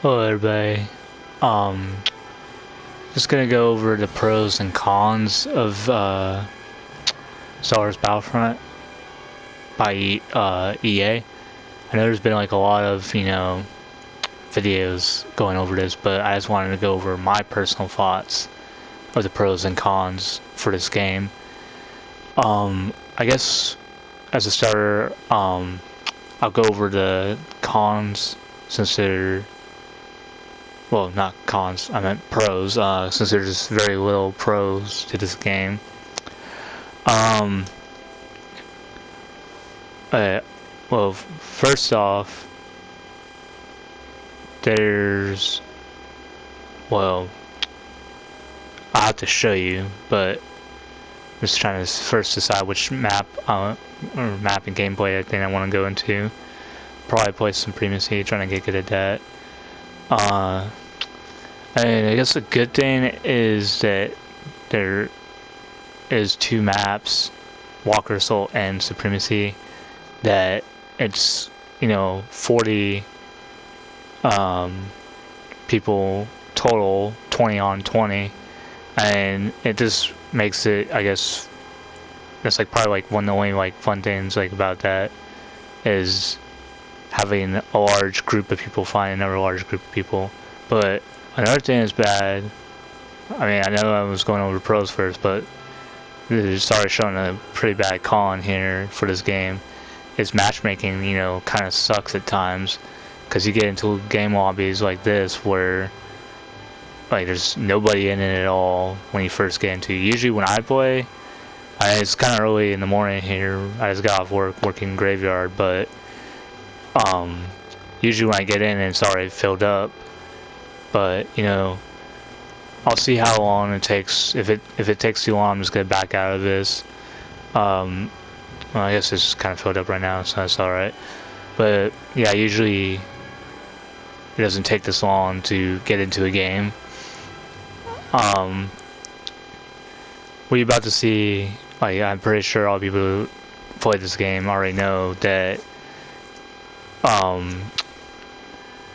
Hello everybody. Um, just gonna go over the pros and cons of Star Wars Battlefront by EA. I know there's been like a lot of, videos going over this, but I just wanted to go over my personal thoughts of the pros and cons for this game. I guess as a starter, I'll go over the cons since they're well, not cons, I meant pros, since there's very little pros to this game. Um, well, first off, there's, well, I'll have to show you, but I'm just trying to first decide which map, or map and gameplay I think I want to go into. Probably play some Primacy, trying to get good at that. And I guess the good thing is that there is two maps, Walker Assault and Supremacy, that it's 40 people total, 20 on 20, and it just makes it, I guess that's like probably like one of the only like fun things like about that is having a large group of people find another large group of people. But another thing is bad. I mean, I know I was going over pros first, but this is started showing a pretty bad con here for this game. Is matchmaking, kind of sucks at times, because you get into game lobbies like this where like there's nobody in it at all when you first get into. Usually when I play, it's kind of early in the morning here. I just got off work, working graveyard, but usually when I get in, it's already filled up. But I'll see how long it takes. If it takes too long, I'm just gonna back out of this. Well, I guess it's kind of filled up right now, so that's all right. But yeah, usually it doesn't take this long to get into a game. What you're about to see, like, I'm pretty sure all people who play this game already know that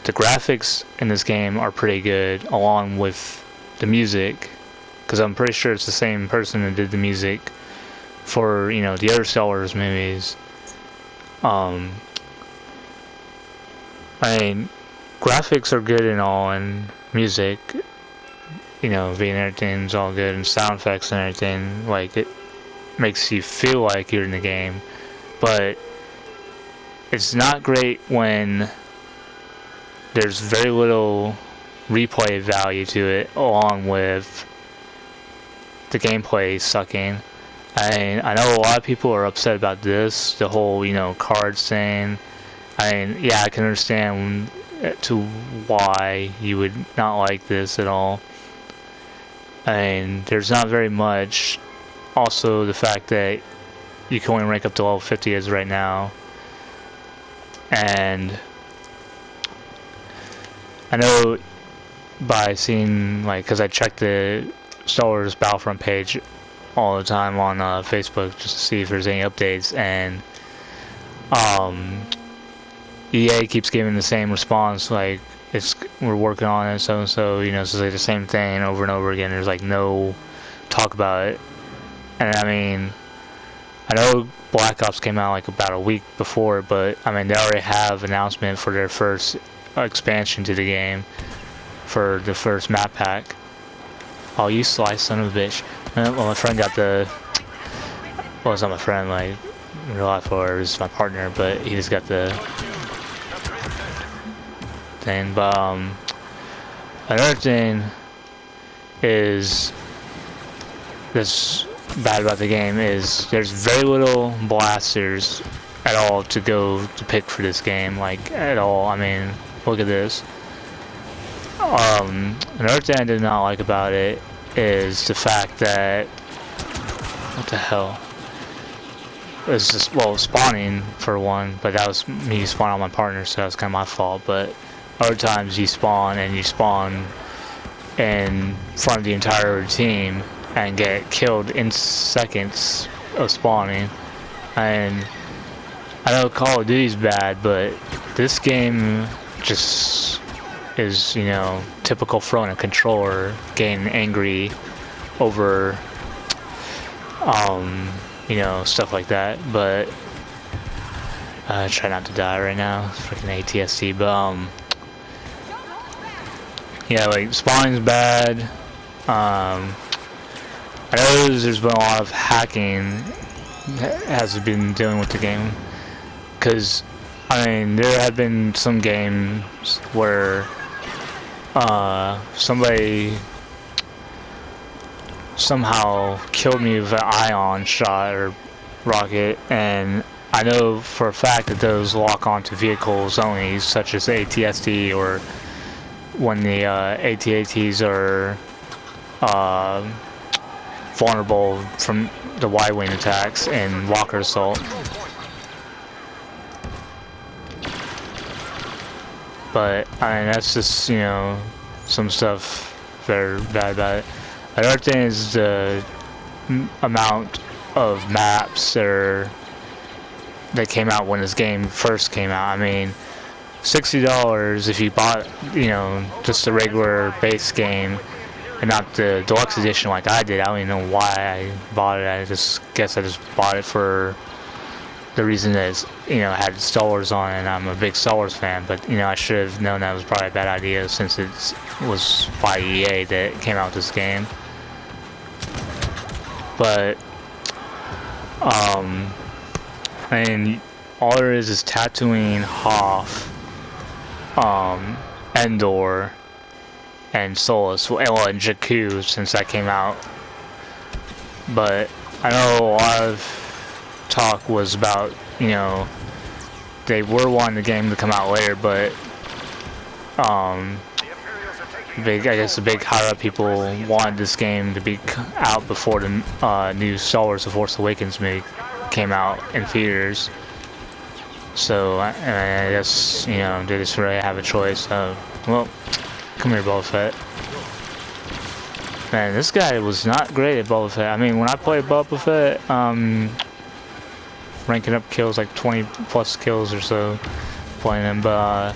the graphics in this game are pretty good, along with the music, because I'm pretty sure it's the same person that did the music for the other Star Wars movies. I mean, graphics are good and all, and music, being everything's all good, and sound effects and everything. Like, it makes you feel like you're in the game, but it's not great when there's very little replay value to it, along with the gameplay sucking. I know a lot of people are upset about this, the whole cards thing. I mean, yeah, I can understand to why you would not like this at all. I mean, there's not very much. Also, the fact that you can only rank up to level 50 as right now, and I know by seeing, like, because I check the Star Wars Battlefront page all the time on Facebook just to see if there's any updates, and EA keeps giving the same response, like, we're working on it, so it's like the same thing over and over again. There's like no talk about it. And I mean, I know Black Ops came out like about a week before, but I mean, they already have announcement for their first expansion to the game for the first map pack. Oh, you sly son of a bitch. Well, my friend got the, well, it's not my friend, like, in real life, or it's my partner, but he just got the thing. But another thing is that's bad about the game is there's very little blasters at all to pick for this game, like, at all. I mean, look at this. Another thing I did not like about it is the fact that, what the hell? It's just, well, spawning for one, but that was me spawning on my partner, so that was kind of my fault. But other times you spawn and you spawn in front of the entire team and get killed in seconds of spawning. And I know Call of Duty's bad, but this game just is, you know, typical throwing a controller, getting angry over, you know, stuff like that. But try not to die right now. It's freaking ATSD, but yeah, like spawning's bad. I know there's been a lot of hacking has been dealing with the game, because I mean there have been some games where somebody somehow killed me with an ion shot or rocket, and I know for a fact that those lock onto vehicles only, such as ATSD, or when the AT-ATs are vulnerable from the Y-wing attacks and Walker assault. But I mean, that's just, you know, some stuff that are bad about it. Another thing is the amount of maps that came out when this game first came out. I mean, $60 if you bought, you know, just the regular base game and not the deluxe edition like I did. I don't even know why I bought it. I guess I just bought it for the reason that it's, you know, had Star Wars on it, and I'm a big Star Wars fan. But, you know, I should have known that was probably a bad idea, since it was by EA that came out with this game. But and all there is Tatooine, Hoth, Endor, and Solus, well, and Jakku, since that came out. But I know a lot of talk was about, you know, they were wanting the game to come out later, but I guess the big higher up people wanted this game to be out before the new Star Wars: The Force Awakens movie came out in theaters. So I guess, you know, they just really have a choice. Well, come here, Boba Fett. Man, this guy was not great at Boba Fett. I mean, when I played Boba Fett, ranking up kills, like 20 plus kills or so playing him, but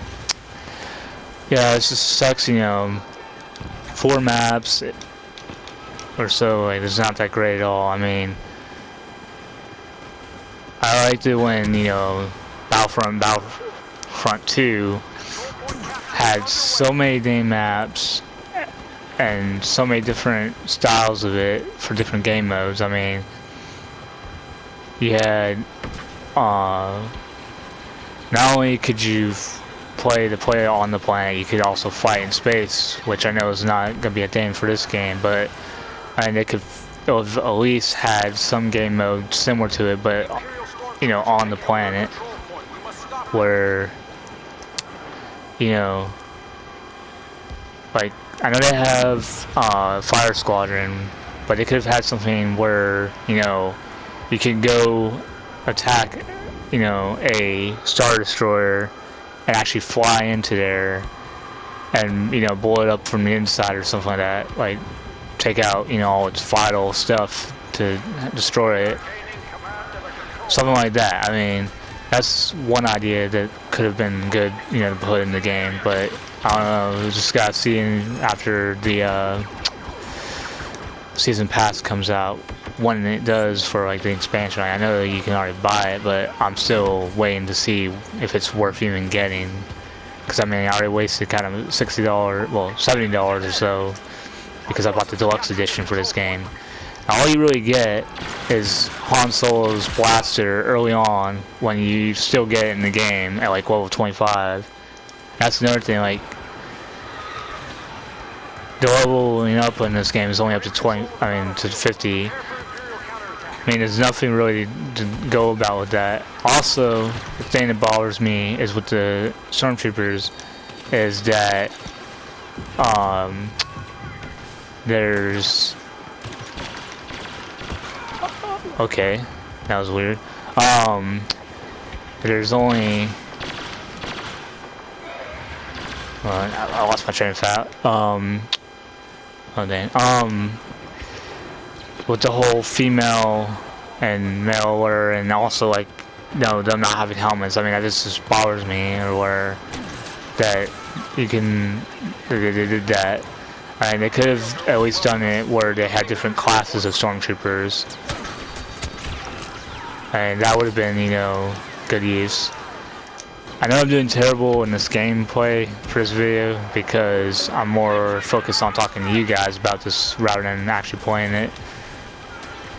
yeah, it just sucks, you know, 4 maps or so, like, it's not that great at all. I mean, I liked it when, you know, Battlefront 2 had so many game maps and so many different styles of it for different game modes. I mean, you had not only could you play on the planet, you could also fight in space, which I know is not gonna be a thing for this game, but I mean, they could have at least had some game mode similar to it, but, you know, on the planet, where, you know, like, I know they have Fire Squadron, but they could have had something where, you know, you could go attack, you know, a Star Destroyer and actually fly into there and, you know, blow it up from the inside or something like that. Like, take out, you know, all its vital stuff to destroy it. Something like that. I mean, that's one idea that could have been good, you know, to put in the game, but I don't know, we just gotta see after the season pass comes out, when it does for, like, the expansion. I know that you can already buy it, but I'm still waiting to see if it's worth even getting, because I mean, I already wasted kind of $60, well, $70 or so, because I bought the deluxe edition for this game. Now, all you really get is Han Solo's blaster early on, when you still get it in the game at like level 25. That's another thing, like, the leveling up in this game is only up to 20, I mean, to 50. I mean, there's nothing really to go about with that. Also, the thing that bothers me is with the Stormtroopers is that, there's... Okay, that was weird. There's only... Well, I lost my train of thought. Oh dang. With the whole female and male, and also, like, you know, them not having helmets. I mean, that just bothers me, or where that you can they did that. And they could have at least done it where they had different classes of stormtroopers, and that would have been, you know, good use. I know I'm doing terrible in this gameplay for this video because I'm more focused on talking to you guys about this rather than actually playing it.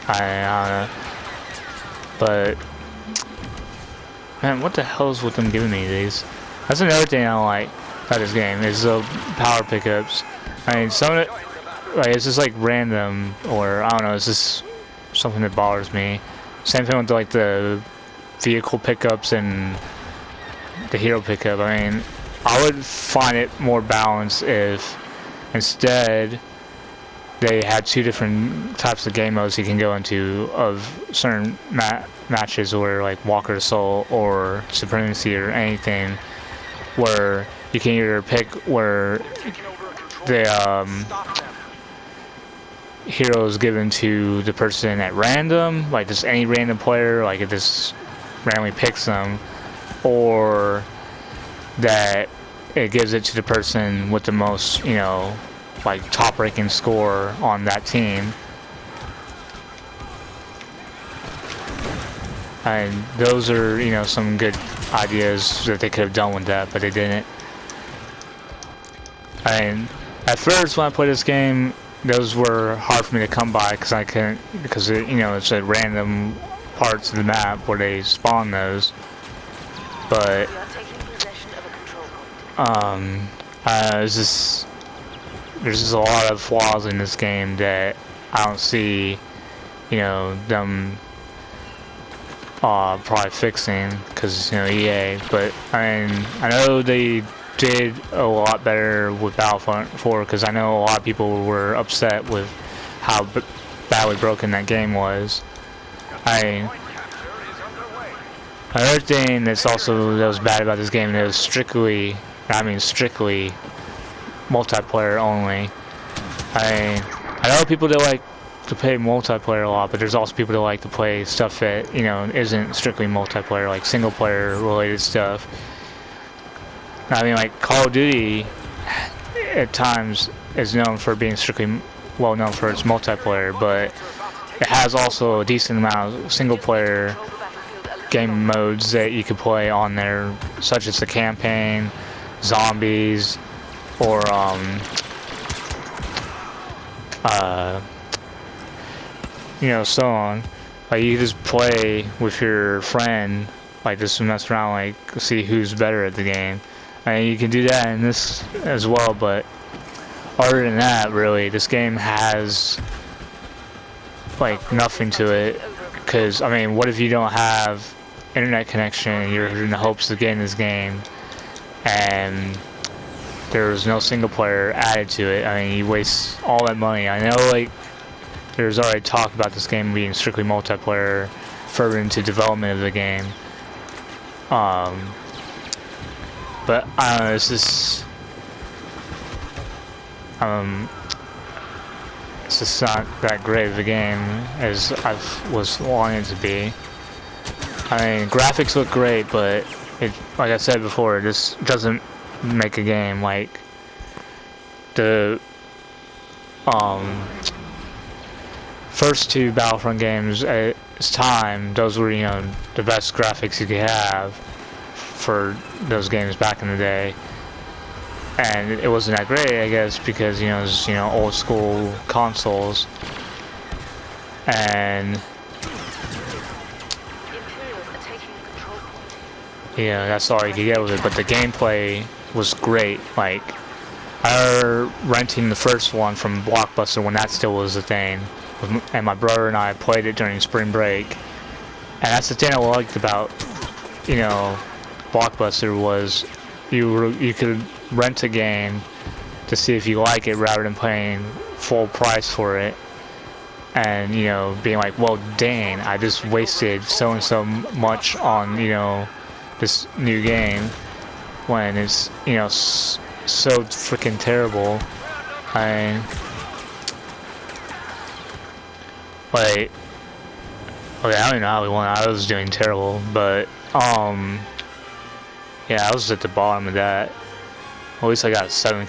I don't know. But man, what the hell is with them giving me these? That's another thing I don't like about this game is the power pickups. I mean, some of it, like, it's just like random, or I don't know, it's just something that bothers me. Same thing with like the vehicle pickups and the hero pickup. I mean, I would find it more balanced if instead they had two different types of game modes you can go into of certain matches, where like Walker Assault or Supremacy or anything, where you can either pick where the hero is given to the person at random, like just any random player, like it just randomly picks them, or that it gives it to the person with the most, you know, like top ranking score on that team. And those are, you know, some good ideas that they could have done with that, but they didn't. And at first when I played this game, those were hard for me to come by because I couldn't, because it, you know, it's at random parts of the map where they spawn those. But there's just a lot of flaws in this game that I don't see, you know, them probably fixing, because, you know, EA. But I mean, I know they did a lot better with Battlefront 4, because I know a lot of people were upset with how badly broken that game was. Another thing that was bad about this game, it was strictly multiplayer only. I know people that like to play multiplayer a lot, but there's also people that like to play stuff that, you know, isn't strictly multiplayer, like single player related stuff. I mean, like Call of Duty at times is known for being strictly well known for its multiplayer, but it has also a decent amount of single player game modes that you can play on there, such as the campaign, zombies, or you know, so on. Like you can just play with your friend, like just mess around, like see who's better at the game. And you can do that in this as well, but other than that, really, this game has like nothing to it. Because I mean, what if you don't have internet connection and you're in the hopes of getting this game, and there's no single player added to it? I mean, you waste all that money. I know, like, there's already talk about this game being strictly multiplayer further into development of the game. But I don't know, it's just not that great of a game as I was wanting it to be. I mean, graphics look great, but it, like I said before, this doesn't make a game. Like the first two Battlefront games at its time, those were, you know, the best graphics you could have for those games back in the day. And it wasn't that great, I guess, because, you know, it was, you know, old school consoles. And yeah, that's all you could get with it. But the gameplay was great. Like, I remember renting the first one from Blockbuster when that still was a thing, and my brother and I played it during spring break. And that's the thing I liked about, you know, Blockbuster, was you could rent a game to see if you like it rather than paying full price for it, and, you know, being like, well, dang, I just wasted so and so much on, you know, this new game, when it's, you know, so freaking terrible. I like, okay, I don't know how we won. I was doing terrible, but yeah, I was at the bottom of that. At least I got 7